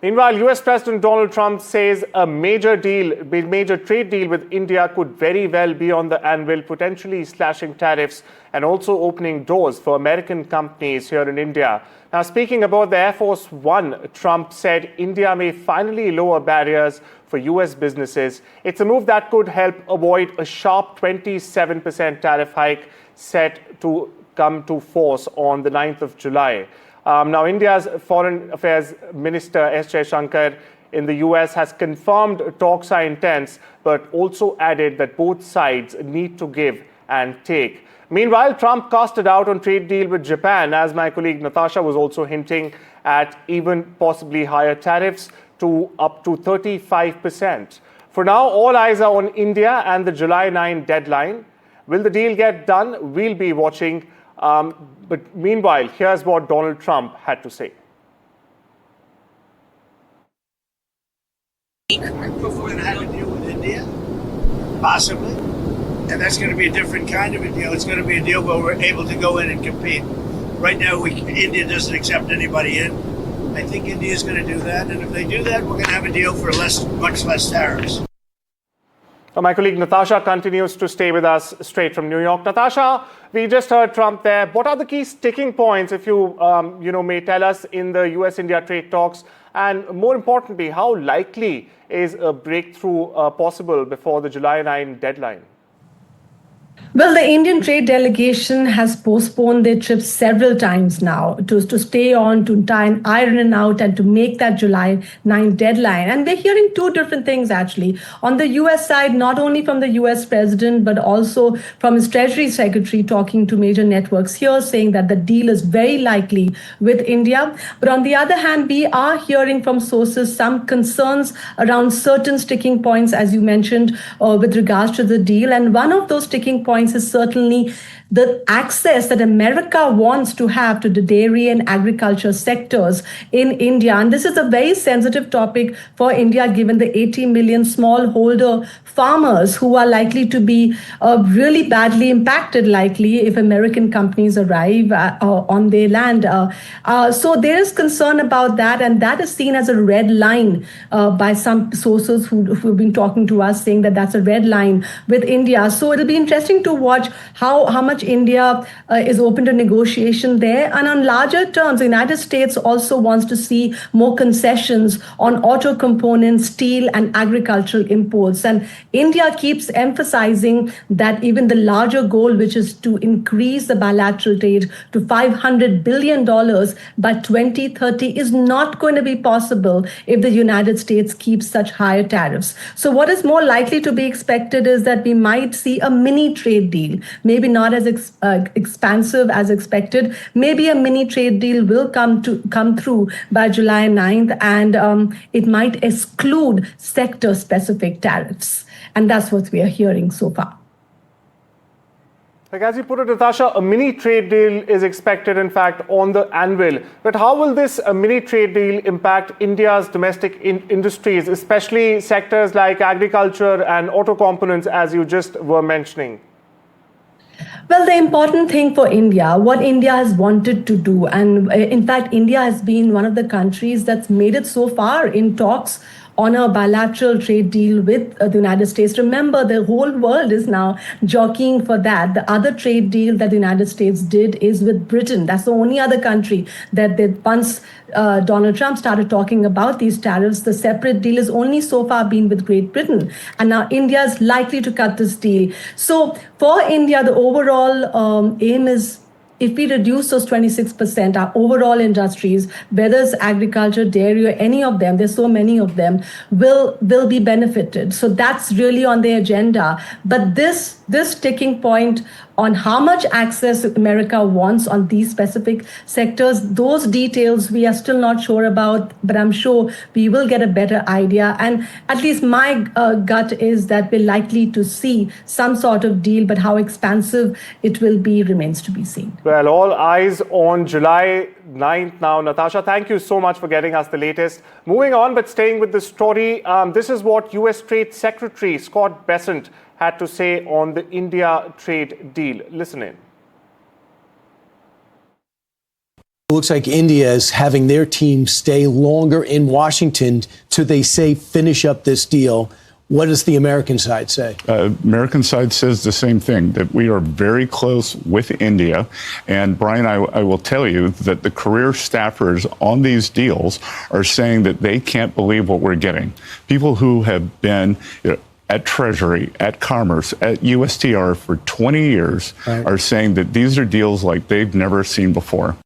Meanwhile, US President Donald Trump says a major trade deal with India could very well be on the anvil, potentially slashing tariffs and also opening doors for American companies here in India. Now, speaking about the Air Force One, Trump said India may finally lower barriers for US businesses. It's a move that could help avoid a sharp 27% tariff hike set to come to force on the 9th of July. Now, India's Foreign Affairs Minister S. Jaishankar in the US has confirmed talks are intense, but also added that both sides need to give and take. Meanwhile, Trump cast a doubt on trade deal with Japan, as my colleague Natasha was also hinting at even possibly higher tariffs to up to 35%. For now, all eyes are on India and the July 9 deadline. Will the deal get done? We'll be watching. But meanwhile, here's what Donald Trump had to say. We're going to have a deal with India, possibly. And that's going to be a different kind of a deal. It's going to be a deal where we're able to go in and compete. Right now, India doesn't accept anybody in. I think India is going to do that. And if they do that, we're going to have a deal for much less tariffs. My colleague Natasha continues to stay with us straight from New York. Natasha, we just heard Trump there. What are the key sticking points, if you may tell us, in the US-India trade talks? And more importantly, how likely is a breakthrough possible before the July 9 deadline? Well, the Indian trade delegation has postponed their trip several times now to stay on, to try and iron it out and to make that July 9 deadline. And we're hearing two different things, actually. On the US side, not only from the US president, but also from his Treasury Secretary talking to major networks here, saying that the deal is very likely with India. But on the other hand, we are hearing from sources some concerns around certain sticking points, as you mentioned, with regards to the deal. And one of those sticking points is certainly the access that America wants to have to the dairy and agriculture sectors in India. And this is a very sensitive topic for India, given the 80 million smallholder farmers who are likely to be really badly impacted, likely, if American companies arrive on their land. So there is concern about that, and that is seen as a red line by some sources who've been talking to us, saying that that's a red line with India. So it'll be interesting to watch how much India is open to negotiation there. And on larger terms, the United States also wants to see more concessions on auto components, steel, and agricultural imports. And India keeps emphasizing that even the larger goal, which is to increase the bilateral trade to $500 billion by 2030, is not going to be possible if the United States keeps such higher tariffs. So what is more likely to be expected is that we might see a mini trade deal, maybe not as expansive as expected. Maybe a mini trade deal will come through by July 9th, and it might exclude sector-specific tariffs. And that's what we are hearing so far. Like as you put it, Natasha, a mini trade deal is expected, in fact, on the anvil. But how will this mini trade deal impact India's domestic industries, especially sectors like agriculture and auto components, as you just were mentioning? Well, the important thing for India, what India has wanted to do, and in fact, India has been one of the countries that's made it so far in talks on a bilateral trade deal with the United States. Remember, the whole world is now jockeying for that. The other trade deal that the United States did is with Britain. That's the only other country that once Donald Trump started talking about these tariffs, the separate deal has only so far been with Great Britain. And now India is likely to cut this deal. So for India, the overall aim is, if we reduce those 26%, our overall industries, whether it's agriculture, dairy, or any of them, there's so many of them, will be benefited. So that's really on the agenda. But this sticking point on how much access America wants on these specific sectors, those details we are still not sure about, but I'm sure we will get a better idea. And at least my gut is that we're likely to see some sort of deal, but how expansive it will be remains to be seen. Well, all eyes on July 9th now. Natasha, thank you so much for getting us the latest. Moving on, but staying with the story, this is what US Trade Secretary Scott Bessent had to say on the India trade deal. Listen in. It looks like India is having their team stay longer in Washington to, they say, finish up this deal. What does the American side say? American side says the same thing, that we are very close with India. And Brian, I will tell you that the career staffers on these deals are saying that they can't believe what we're getting. People who have been at Treasury, at Commerce, at USTR for 20 years are saying that these are deals like they've never seen before.